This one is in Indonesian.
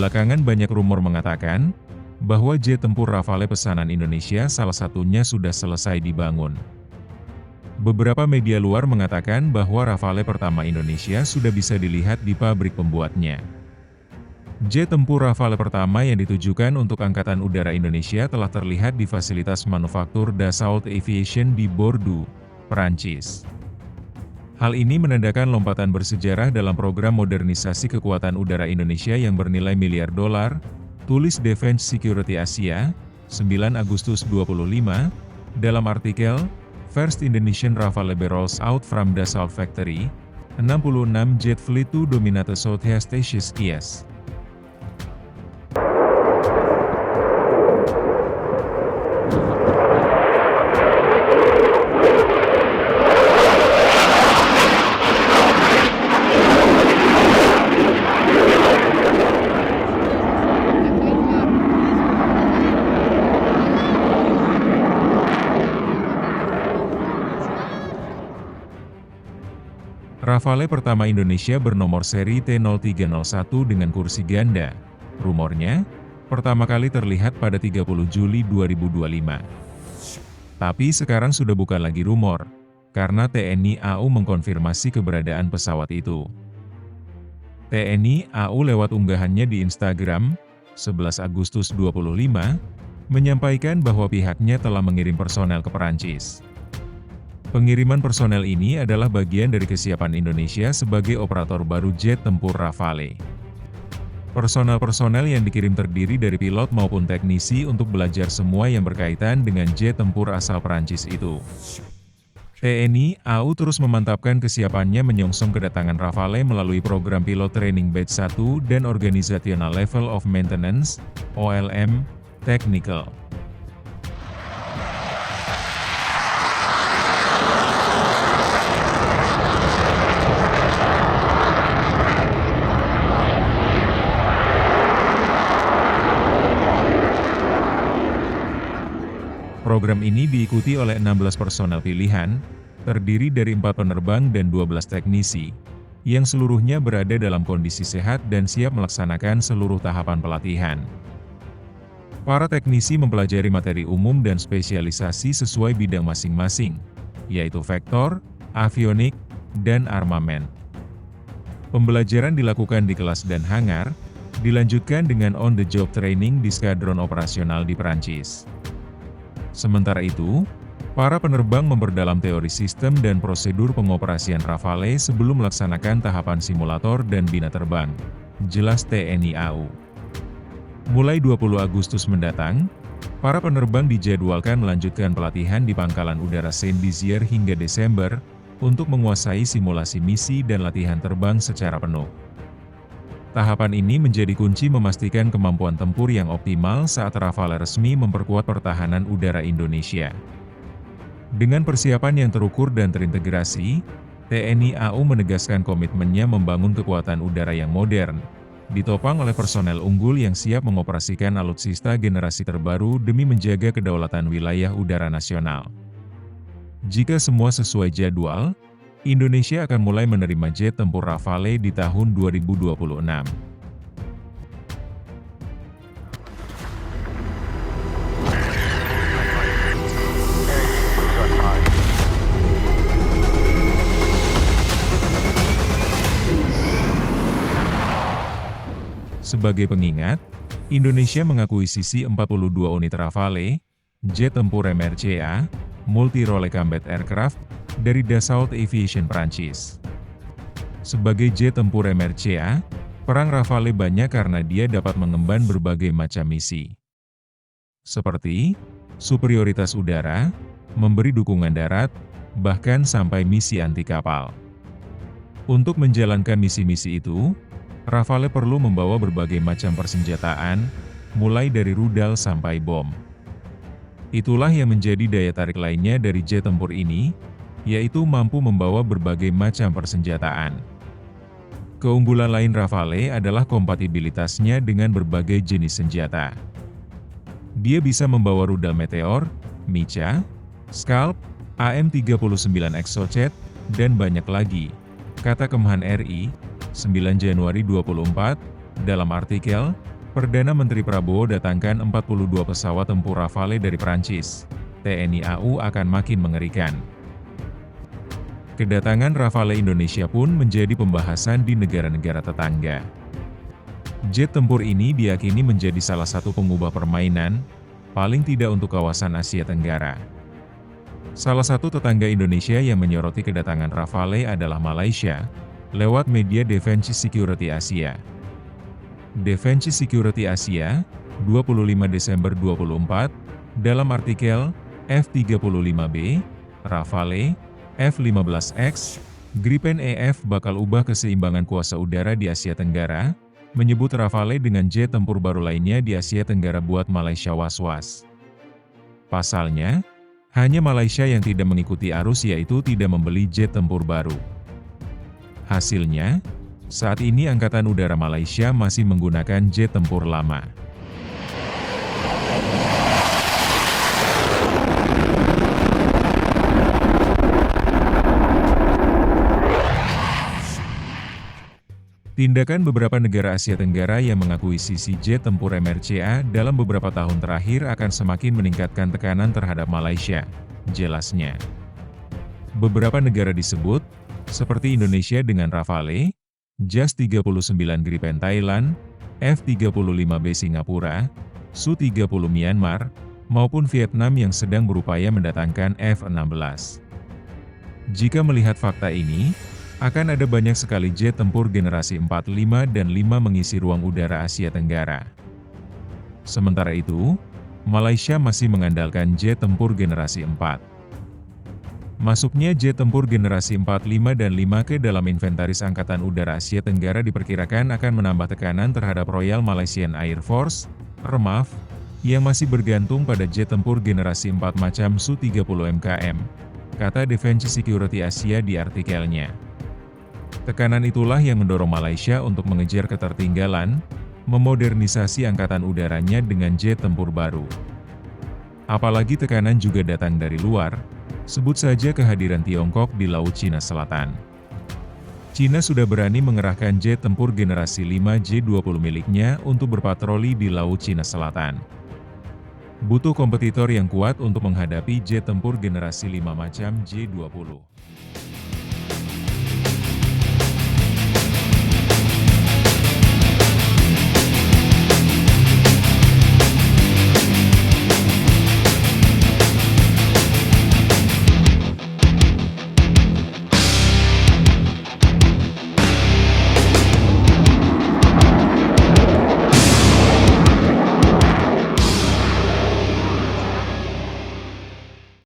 Belakangan banyak rumor mengatakan bahwa jet tempur Rafale pesanan Indonesia salah satunya sudah selesai dibangun. Beberapa media luar mengatakan bahwa Rafale pertama Indonesia sudah bisa dilihat di pabrik pembuatnya. Jet tempur Rafale pertama yang ditujukan untuk Angkatan Udara Indonesia telah terlihat di fasilitas manufaktur Dassault Aviation di Bordeaux, Perancis. Hal ini menandakan lompatan bersejarah dalam program modernisasi kekuatan udara Indonesia yang bernilai miliar dolar, tulis Defense Security Asia, 9 Agustus 25, dalam artikel, First Indonesian Rafale Rolls Out from Dassault Factory, 66 Jet Fleet to Dominate Southeast Asia Skies. Rafale pertama Indonesia bernomor seri T0301 dengan kursi ganda. Rumornya, pertama kali terlihat pada 30 Juli 2025. Tapi sekarang sudah bukan lagi rumor, karena TNI AU mengkonfirmasi keberadaan pesawat itu. TNI AU lewat unggahannya di Instagram, 11 Agustus 25, menyampaikan bahwa pihaknya telah mengirim personel ke Perancis. Pengiriman personel ini adalah bagian dari kesiapan Indonesia sebagai operator baru jet tempur Rafale. Personel-personel yang dikirim terdiri dari pilot maupun teknisi untuk belajar semua yang berkaitan dengan jet tempur asal Perancis itu. TNI AU terus memantapkan kesiapannya menyongsong kedatangan Rafale melalui program Pilot Training Batch 1 dan Organizational Level of Maintenance, OLM, Technical. Program ini diikuti oleh 16 personel pilihan, terdiri dari 4 penerbang dan 12 teknisi, yang seluruhnya berada dalam kondisi sehat dan siap melaksanakan seluruh tahapan pelatihan. Para teknisi mempelajari materi umum dan spesialisasi sesuai bidang masing-masing, yaitu vektor, avionik, dan armamen. Pembelajaran dilakukan di kelas dan hangar, dilanjutkan dengan on-the-job training di skadron operasional di Perancis. Sementara itu, para penerbang memperdalam teori sistem dan prosedur pengoperasian Rafale sebelum melaksanakan tahapan simulator dan bina terbang, jelas TNI AU. Mulai 20 Agustus mendatang, para penerbang dijadwalkan melanjutkan pelatihan di Pangkalan Udara Saint-Dizier hingga Desember, untuk menguasai simulasi misi dan latihan terbang secara penuh. Tahapan ini menjadi kunci memastikan kemampuan tempur yang optimal saat Rafale resmi memperkuat pertahanan udara Indonesia. Dengan persiapan yang terukur dan terintegrasi, TNI AU menegaskan komitmennya membangun kekuatan udara yang modern, ditopang oleh personel unggul yang siap mengoperasikan alutsista generasi terbaru demi menjaga kedaulatan wilayah udara nasional. Jika semua sesuai jadwal, Indonesia akan mulai menerima jet tempur Rafale di tahun 2026. Sebagai pengingat, Indonesia mengakuisisi 42 unit Rafale, jet tempur MRCA, Multi-Role Combat Aircraft, dari Dassault Aviation Perancis. Sebagai jet tempur MRCA, perang Rafale banyak karena dia dapat mengemban berbagai macam misi. Seperti, superioritas udara, memberi dukungan darat, bahkan sampai misi anti kapal. Untuk menjalankan misi-misi itu, Rafale perlu membawa berbagai macam persenjataan, mulai dari rudal sampai bom. Itulah yang menjadi daya tarik lainnya dari jet tempur ini, yaitu mampu membawa berbagai macam persenjataan. Keunggulan lain Rafale adalah kompatibilitasnya dengan berbagai jenis senjata. Dia bisa membawa rudal Meteor, Mica, Scalp, AM-39 Exocet, dan banyak lagi, kata Kemhan RI, 9 Januari 24, Dalam artikel, Perdana Menteri Prabowo datangkan 42 pesawat tempur Rafale dari Prancis. TNI AU akan makin mengerikan. Kedatangan Rafale Indonesia pun menjadi pembahasan di negara-negara tetangga. Jet tempur ini diyakini menjadi salah satu pengubah permainan, paling tidak untuk kawasan Asia Tenggara. Salah satu tetangga Indonesia yang menyoroti kedatangan Rafale adalah Malaysia, lewat media Defense Security Asia. Defense Security Asia, 25 Desember 24, dalam artikel, F-35B, Rafale, F-15X, Gripen EF bakal ubah keseimbangan kuasa udara di Asia Tenggara, menyebut Rafale dengan jet tempur baru lainnya di Asia Tenggara buat Malaysia was-was. Pasalnya, hanya Malaysia yang tidak mengikuti arus yaitu tidak membeli jet tempur baru. Hasilnya, saat ini Angkatan Udara Malaysia masih menggunakan jet tempur lama. Tindakan beberapa negara Asia Tenggara yang mengakuisisi jet tempur MRCA dalam beberapa tahun terakhir akan semakin meningkatkan tekanan terhadap Malaysia, jelasnya. Beberapa negara disebut, seperti Indonesia dengan Rafale, JAS 39 Gripen Thailand, F-35B Singapura, Su-30 Myanmar, maupun Vietnam yang sedang berupaya mendatangkan F-16. Jika melihat fakta ini, akan ada banyak sekali jet tempur generasi 4, 5, dan 5 mengisi ruang udara Asia Tenggara. Sementara itu, Malaysia masih mengandalkan jet tempur generasi 4. Masuknya jet tempur generasi 4, 5, dan 5 ke dalam inventaris Angkatan Udara Asia Tenggara diperkirakan akan menambah tekanan terhadap Royal Malaysian Air Force, RMAF, yang masih bergantung pada jet tempur generasi 4 macam Su-30 MKM, kata Defense Security Asia di artikelnya. Tekanan itulah yang mendorong Malaysia untuk mengejar ketertinggalan, memodernisasi angkatan udaranya dengan jet tempur baru. Apalagi tekanan juga datang dari luar, sebut saja kehadiran Tiongkok di Laut Cina Selatan. Cina sudah berani mengerahkan jet tempur generasi 5 J-20 miliknya untuk berpatroli di Laut Cina Selatan. Butuh kompetitor yang kuat untuk menghadapi jet tempur generasi 5 macam J-20.